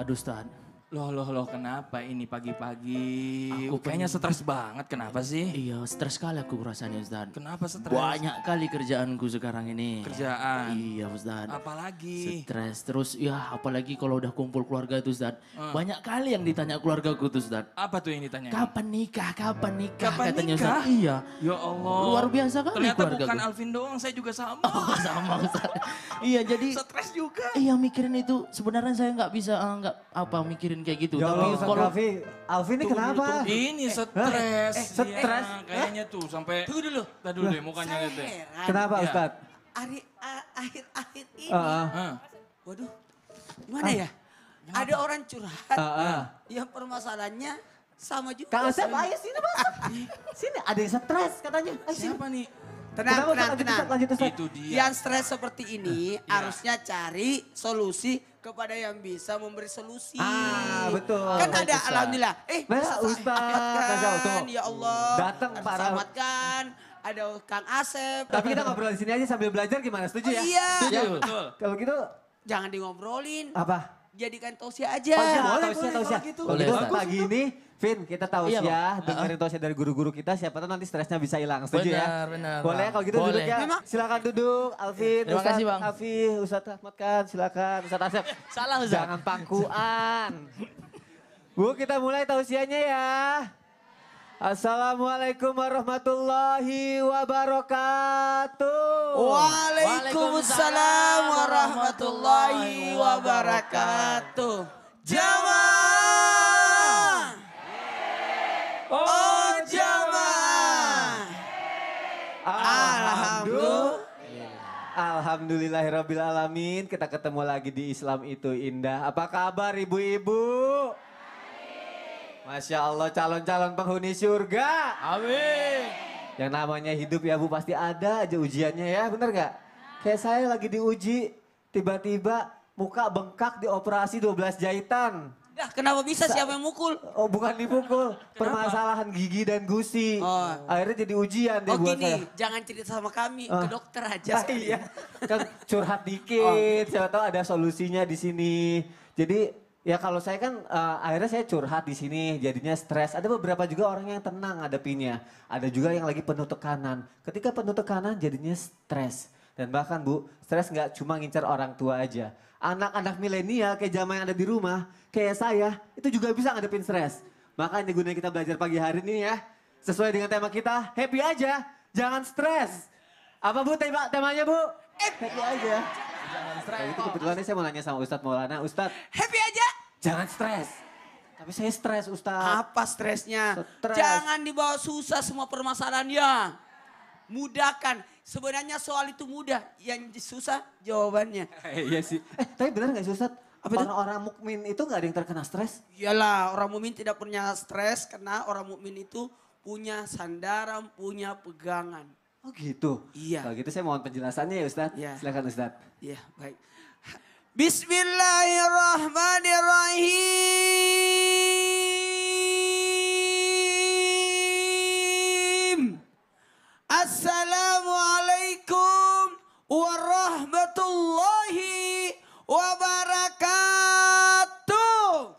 Waduh Ustaz. Loh, kenapa ini pagi-pagi? Aku Kayaknya stres banget, kenapa sih? Iya, stres sekali aku rasanya Ustaz. Kenapa stres? Banyak kali kerjaanku sekarang ini. Kerjaan? Iya Ustaz. Apalagi? Stres, terus ya apalagi kalau udah kumpul keluarga itu Ustaz. Banyak kali yang ditanya keluargaku tuh Ustaz. Apa tuh yang ditanya? Kapan nikah, kapan nikah Kapan katanya nikah? Ustaz. Iya. Ya Allah. Luar biasa kali Ternyata keluargaku. bukan Alvin doang, saya juga sama. Oh, sama Ustaz. Iya jadi Stres juga. iya mikirin itu sebenarnya saya nggak bisa mikirin kayak gitu. Ya Tapi Allah, Ustaz kalau Raffi. Alvin ini kenapa? Ini stres. stres? Iya, kayaknya tuh sampai. Tunggu dulu. Tadi dulu deh mukanya Saya lihat deh. heran. Kenapa Ya. Ustaz? Akhir-akhir ini. Hah? Waduh, gimana ya? Ada orang curhat Heeh. yang permasalahannya sama juga. Kang Asep, sama- ayo sini masuk. Sini, ada yang stres katanya. Ayo sini. Siapa nih? Tenang, Kenapa, tenang, Ustaz? tenang. Lanjut, Ustaz. Itu dia. Yang stres seperti ini harusnya cari solusi kepada yang bisa memberi solusi. Ah, betul. Kan Baik, ada, Ustaz. alhamdulillah. Nah, bisa Ustaz, selamatkan, Masya Allah. ya Allah. Datang Harus para- selamatkan. Ada Kang Asep. Tapi kita ngobrol di sini aja sambil belajar gimana? Setuju ya? Iya. Setuju, betul. Kalau gitu Jangan di ngobrolin. apa? Jadikan tausiah aja. Oh iya, Boleh, tausiah. kalau gitu. Kalau Boleh, gitu Ustaz. pagi ini, Vin, kita Iya, tausiah, Bang. dengerin tausiah dari guru-guru kita, siapa tahu nanti stresnya bisa hilang. Setuju ya? Benar, Boleh Bang. kalau gitu duduk Boleh. ya. Memang- Silakan duduk, Alvin, Terima Ustaz kasih, Bang. Afi, Ustaz Ahmad kan, silakan, Ustaz Asep. salah Ustaz. Jangan pangkuan. Bu, kita mulai tausiahnya ya. Assalamualaikum warahmatullahi wabarakatuh. Waalaikumsalam warahmatullahi wabarakatuh. Jamaah. Oh jamaah. Alhamdulillah. Alhamdulillahirrabbilalamin. Kita ketemu lagi di Islam itu indah. Apa kabar ibu-ibu? Masya Allah, calon-calon penghuni surga. Amin. Yang namanya hidup ya Bu, pasti ada aja ujiannya ya, bener gak? Kayak saya lagi diuji, tiba-tiba muka bengkak dioperasi 12 jahitan. Dah, kenapa bisa siapa yang mukul? Oh bukan dipukul, permasalahan gigi dan gusi. Oh. Akhirnya jadi ujian deh Oh buat saya. gini, jangan cerita sama kami, ke dokter aja. Ah, iya, kan curhat dikit, siapa tahu ada solusinya di sini. Jadi ya kalau saya kan akhirnya saya curhat di sini, jadinya stres. Ada beberapa juga orang yang tenang ngadepinnya, ada juga yang lagi penuh tekanan. Ketika penuh tekanan jadinya stres. Dan bahkan Bu, stres nggak cuma ngincar orang tua aja. Anak-anak milenial kayak zaman yang ada di rumah, kayak saya, itu juga bisa ngadepin stres. Makanya gunanya kita belajar pagi hari ini ya, sesuai dengan tema kita, happy aja, jangan stres. Apa Bu temanya Bu? Happy aja. Jangan stres. Itu kebetulan saya mau nanya sama Ustadz Maulana. Ustadz, Happy aja. jangan stres. Tapi saya stres Ustadz. Apa stresnya? Stres. Jangan dibawa susah semua permasalahannya. Mudahkan. Sebenarnya soal itu mudah. Yang susah jawabannya. Iya sih. Tapi benar gak sih Ustadz? Apa itu? Orang-orang mukmin itu gak ada yang terkena stres? Iyalah, orang mukmin tidak punya stres karena orang mukmin itu punya sandaran, punya pegangan. Oh gitu? Iya. Kalau gitu saya mohon penjelasannya ya Ustadz. Iya. Silakan Ustadz. Iya, baik. Bismillahirrahmanirrahim. Assalamualaikum warahmatullahi wabarakatuh.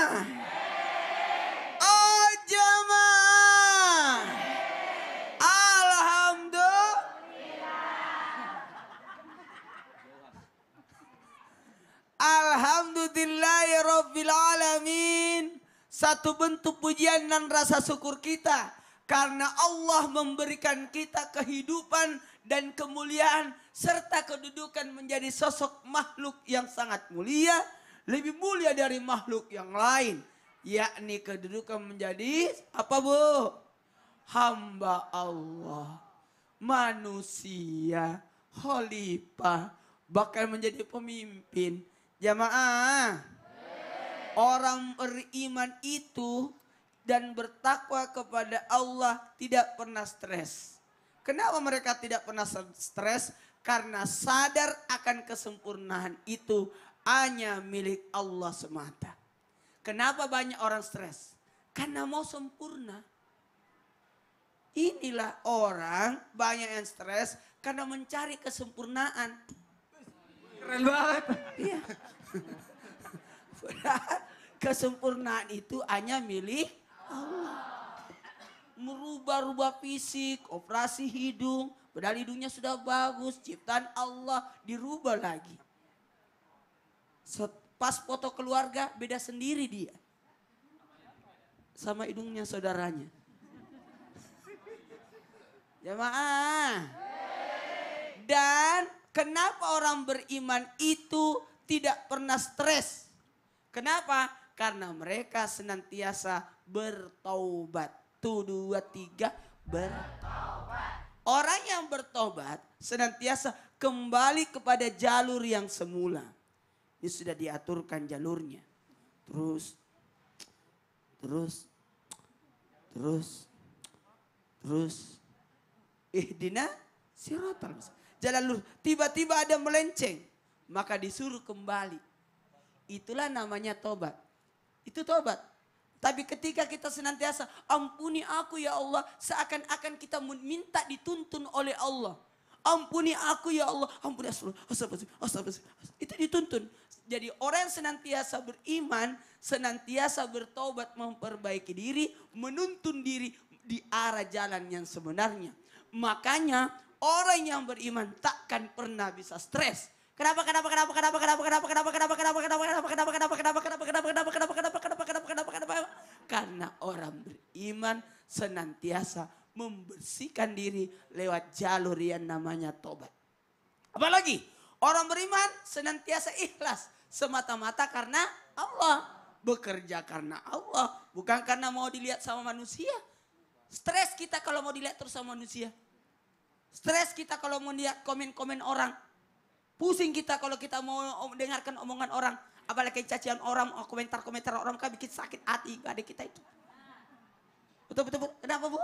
Jamaah. Oh jamaah. Alhamdulillah. Alhamdulillahirabbil alamin. Satu bentuk pujian dan rasa syukur kita karena Allah memberikan kita kehidupan dan kemuliaan serta kedudukan menjadi sosok makhluk yang sangat mulia, lebih mulia dari makhluk yang lain, yakni kedudukan menjadi apa Bu? Hamba Allah, manusia, khalifah, bahkan menjadi pemimpin. Jamaah, orang beriman itu dan bertakwa kepada Allah tidak pernah stres. Kenapa mereka tidak pernah stres? Karena sadar akan kesempurnaan itu hanya milik Allah semata. Kenapa banyak orang stres? Karena mau sempurna. inilah orang banyak yang stres karena mencari kesempurnaan. Keren banget. Iya. Padahal kesempurnaan itu hanya milik Allah. Merubah-rubah fisik, operasi hidung, padahal hidungnya sudah bagus, ciptaan Allah dirubah lagi. Pas foto keluarga beda sendiri dia. Sama hidungnya saudaranya. Jamaah. Dan kenapa orang beriman itu tidak pernah stres? Kenapa? Karena mereka senantiasa bertaubat. 1, 2, 3, bertobat. Orang yang bertobat senantiasa kembali kepada jalur yang semula. Ini sudah diaturkan jalurnya. Terus. Ihdina siratal mustaqim. Jalan lurus. Tiba-tiba ada melenceng. Maka disuruh kembali. Itulah namanya tobat. Itu tobat. Tapi ketika kita senantiasa, ampuni aku ya Allah, seakan-akan kita minta dituntun oleh Allah. Ampuni aku ya Allah, ampuni astagfirullah. Itu dituntun. Jadi orang yang senantiasa beriman, senantiasa bertobat, memperbaiki diri, menuntun diri di arah jalan yang sebenarnya. Makanya orang yang beriman takkan pernah bisa stres. Kenapa? Karena orang beriman senantiasa membersihkan diri lewat jalur yang namanya tobat. Apalagi orang beriman senantiasa ikhlas semata-mata karena Allah. Bekerja karena Allah, bukan karena mau dilihat sama manusia. Stres kita kalau mau dilihat terus sama manusia. Stres kita kalau mau lihat komen-komen orang. Pusing kita kalau kita mau dengarkan omongan orang. Apalagi cacian orang, komentar-komentar orang kan bikin sakit hati adik kita itu. Betul. Kenapa Bu?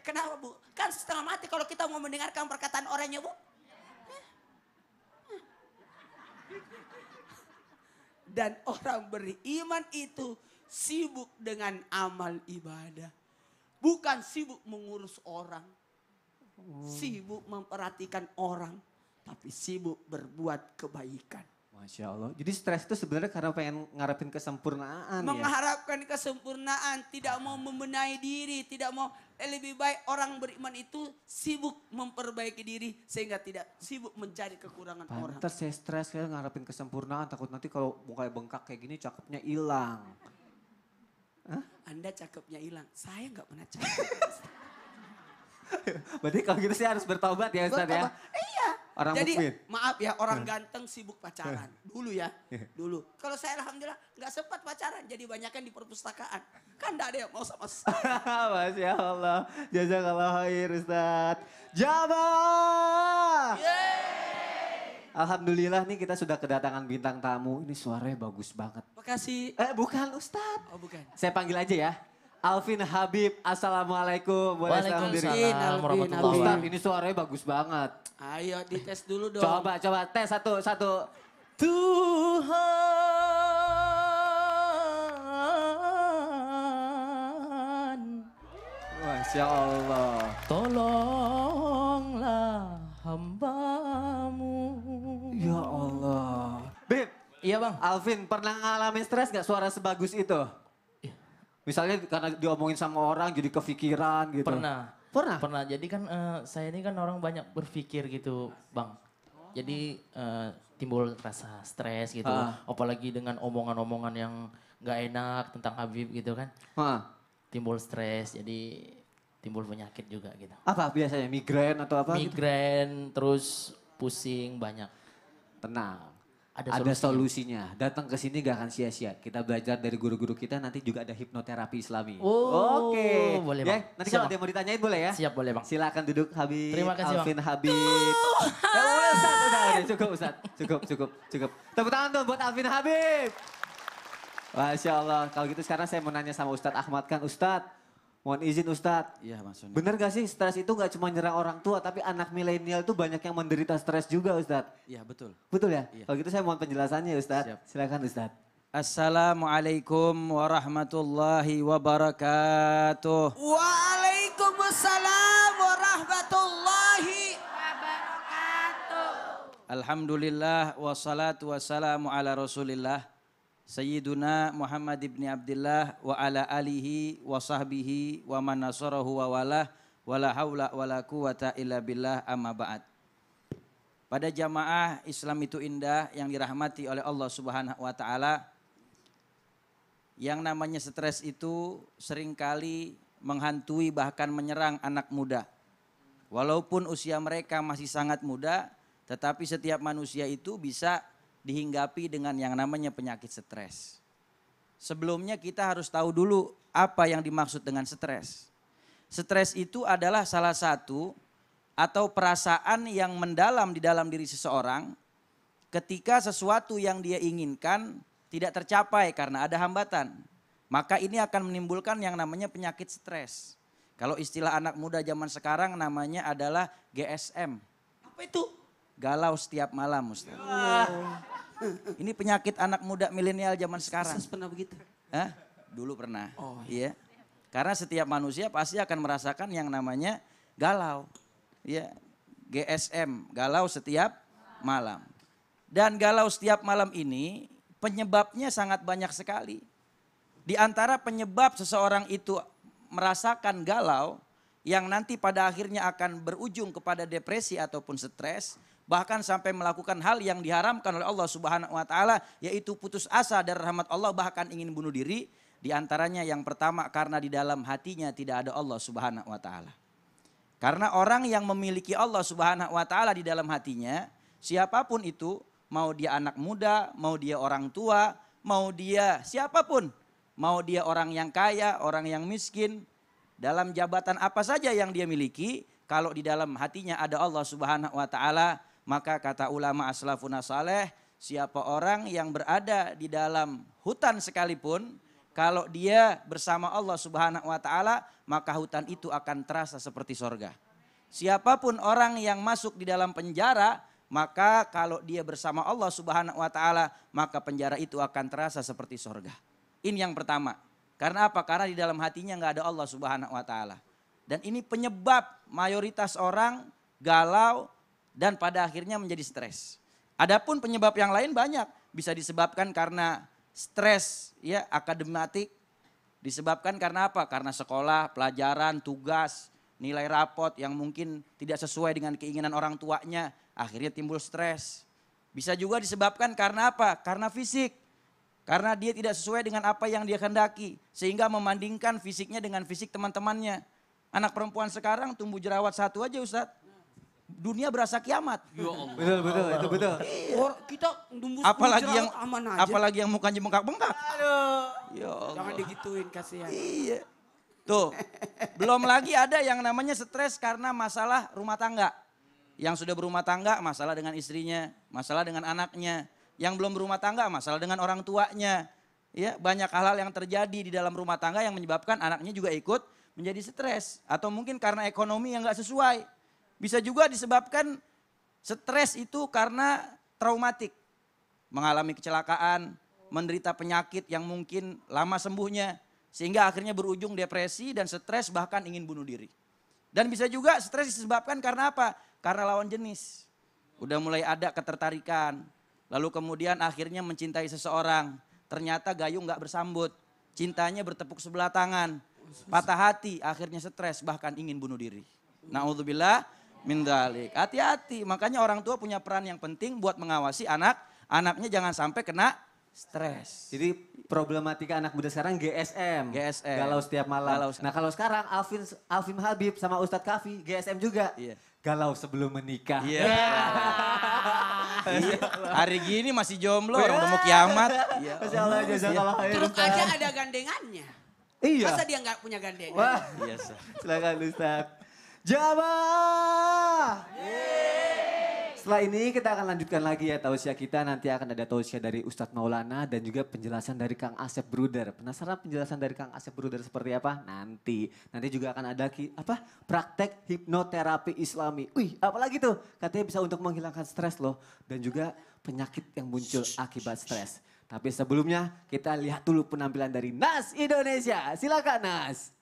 Kenapa Bu? Kan setengah mati kalau kita mau mendengarkan perkataan orangnya Bu. Dan orang beriman itu sibuk dengan amal ibadah. Bukan sibuk mengurus orang. Sibuk memperhatikan orang. Tapi sibuk berbuat kebaikan. Masya Allah. Jadi stres itu sebenarnya karena pengen ngarepin kesempurnaan ya. Mengharapkan kesempurnaan. Tidak mau membenahi diri. Tidak mau lebih baik orang beriman itu sibuk memperbaiki diri. Sehingga tidak sibuk mencari kekurangan orang. Pantes saya stres kayak ngarepin kesempurnaan. Takut nanti kalau mukanya bengkak kayak gini cakepnya hilang. Anda cakepnya hilang. Saya nggak pernah cakep. Berarti kalau gitu saya harus bertobat ya Ustaz ya. Iya. Orang Jadi mukmin. maaf ya orang ganteng sibuk pacaran. Dulu ya. Dulu. Kalau saya alhamdulillah nggak sempat pacaran. Jadi banyakkan di perpustakaan. Kan nggak ada yang mau sama saya. Masya Allah. Jazakallah khair Ustaz. Jamaah. Alhamdulillah nih kita sudah kedatangan bintang tamu. Ini suaranya bagus banget. Makasih. Bukan Ustaz. Oh bukan. Saya panggil aja ya. Alvin Habib, Assalamualaikum. Boleh salam diri. Waalaikumsalam warahmatullahi Ustaz wabarakatuh. ini suaranya bagus banget. Ayo dites dulu dong. Coba tes satu. Tuhan, Masya Allah. tolonglah hambamu. Ya Allah. Beb, Iya Bang. Alvin pernah ngalamin stres gak suara sebagus itu? Misalnya karena diomongin sama orang jadi kepikiran gitu. Pernah. Pernah? Pernah. Jadi kan saya ini kan orang banyak berpikir gitu Bang. Jadi timbul rasa stres gitu. Apalagi dengan omongan-omongan yang gak enak tentang Habib gitu kan. Timbul stres jadi timbul penyakit juga gitu. Apa biasanya migrain atau apa? Migrain terus pusing banyak. Tenang. Ada Ada solusinya. Datang ke sini gak akan sia-sia. Kita belajar dari guru-guru kita, nanti juga ada hipnoterapi Islami. Oh, Oke. boleh, Ya, Bang. nanti Siap, kalau Bang. ada yang mau ditanyain boleh ya? Siap boleh Bang. Silakan duduk Habib. Terima kasih, Bang. Alvin Habib. Udah, cukup Ustaz. Cukup. Tepuk tangan dong buat Alvin Habib. Masya Allah. Kalau gitu sekarang saya mau nanya sama Ustadz Ahmad kan. Ustadz, mohon izin Ustadz. Iya Mas Sony. Bener gak sih stres itu gak cuma nyerang orang tua, tapi anak milenial itu banyak yang menderita stres juga Ustadz. Iya betul. Betul ya? Iya. Kalau gitu saya mohon penjelasannya Ustadz. Siap. Silakan Ustadz. Assalamualaikum warahmatullahi wabarakatuh. Waalaikumsalam warahmatullahi wabarakatuh. Alhamdulillah wassalatu wassalamu ala Rasulillah Sayyiduna Muhammad ibn Abdillah wa ala alihi wa sahbihi wa man nasarahu wa walah wala haula wala quwata illa billah amma ba'd. Pada jamaah Islam itu indah yang dirahmati oleh Allah Subhanahu wa taala, yang namanya stres itu seringkali menghantui bahkan menyerang anak muda. Walaupun usia mereka masih sangat muda, tetapi setiap manusia itu bisa dihinggapi dengan yang namanya penyakit stres. Sebelumnya kita harus tahu dulu apa yang dimaksud dengan stres. Stres itu adalah salah satu atau perasaan yang mendalam di dalam diri seseorang ketika sesuatu yang dia inginkan tidak tercapai karena ada hambatan. Maka ini akan menimbulkan yang namanya penyakit stres. Kalau istilah anak muda zaman sekarang namanya adalah GSM. Apa itu? Galau setiap malam, Ustaz. Ini penyakit anak muda milenial zaman sekarang. Saya pernah begitu. Hah? Dulu pernah. Oh, iya. Karena setiap manusia pasti akan merasakan yang namanya galau. Ya, GSM, galau setiap malam. Dan galau setiap malam ini penyebabnya sangat banyak sekali. Di antara penyebab seseorang itu merasakan galau yang nanti pada akhirnya akan berujung kepada depresi ataupun stres, bahkan sampai melakukan hal yang diharamkan oleh Allah Subhanahu wa taala, yaitu putus asa dari rahmat Allah, bahkan ingin bunuh diri. Di antaranya yang pertama karena di dalam hatinya tidak ada Allah Subhanahu wa taala. Karena orang yang memiliki Allah Subhanahu wa taala di dalam hatinya, siapapun itu, mau dia anak muda, mau dia orang tua, mau dia siapapun, mau dia orang yang kaya, orang yang miskin, dalam jabatan apa saja yang dia miliki, kalau di dalam hatinya ada Allah Subhanahu wa taala, maka kata ulama aslafuna saleh, siapa orang yang berada di dalam hutan sekalipun, kalau dia bersama Allah Subhanahu wa taala, maka hutan itu akan terasa seperti sorga. Siapapun orang yang masuk di dalam penjara, maka kalau dia bersama Allah Subhanahu wa taala, maka penjara itu akan terasa seperti sorga. Ini yang pertama. Karena apa? Karena di dalam hatinya nggak ada Allah Subhanahu wa taala. Dan ini penyebab mayoritas orang galau dan pada akhirnya menjadi stres. Adapun penyebab yang lain banyak, bisa disebabkan karena stres ya akadematik, disebabkan karena apa? Karena sekolah, pelajaran, tugas, nilai rapot yang mungkin tidak sesuai dengan keinginan orang tuanya, akhirnya timbul stres. Bisa juga disebabkan karena apa? Karena fisik. Karena dia tidak sesuai dengan apa yang dia kehendaki, sehingga membandingkan fisiknya dengan fisik teman-temannya. Anak perempuan sekarang tumbuh jerawat satu aja, Ustadz, dunia berasa kiamat. Ya Allah. Betul, itu betul. Kita nembus aman aja. Apalagi yang mukanya bengkak-bengkak. Aduh. Ya Allah. Jangan digituin, kasihan. Iya. Tuh, belum lagi ada yang namanya stres karena masalah rumah tangga. Yang sudah berumah tangga, masalah dengan istrinya, masalah dengan anaknya. Yang belum berumah tangga, masalah dengan orang tuanya. Ya, banyak hal-hal yang terjadi di dalam rumah tangga yang menyebabkan anaknya juga ikut menjadi stres. Atau mungkin karena ekonomi yang gak sesuai. Bisa juga disebabkan stres itu karena traumatik. Mengalami kecelakaan, menderita penyakit yang mungkin lama sembuhnya. Sehingga akhirnya berujung depresi dan stres bahkan ingin bunuh diri. Dan bisa juga stres disebabkan karena apa? Karena lawan jenis. Udah mulai ada ketertarikan. Lalu kemudian akhirnya mencintai seseorang. Ternyata gayung gak bersambut. Cintanya bertepuk sebelah tangan. Patah hati, akhirnya stres bahkan ingin bunuh diri. Na'udzubillah min dzalik. Hati-hati, makanya orang tua punya peran yang penting buat mengawasi anaknya jangan sampai kena stres. Jadi problematika anak muda sekarang GSM. Galau setiap malam. Nah kalau sekarang Alvin Habib sama Ustadz Kafi GSM juga. Iya. Galau sebelum menikah. Iya. Hari gini masih jomblo, orang udah mau kiamat. Iya. Masya Allah, jazakallah khair. Truk aja ada gandengannya. Iya. Masa dia nggak punya gandengan? Wah, Iya, Sah. silakan Ustadz. Jamaah. Setelah ini kita akan lanjutkan lagi ya tausiah kita. Nanti akan ada tausiah dari Ustadz Maulana dan juga penjelasan dari Kang Asep Bruder. Penasaran penjelasan dari Kang Asep Bruder seperti apa? Nanti juga akan ada praktek hipnoterapi Islami. Wih, apalagi tuh? Katanya bisa untuk menghilangkan stres loh dan juga penyakit yang muncul akibat stres. Tapi sebelumnya kita lihat dulu penampilan dari Nas Indonesia. Silakan Nas.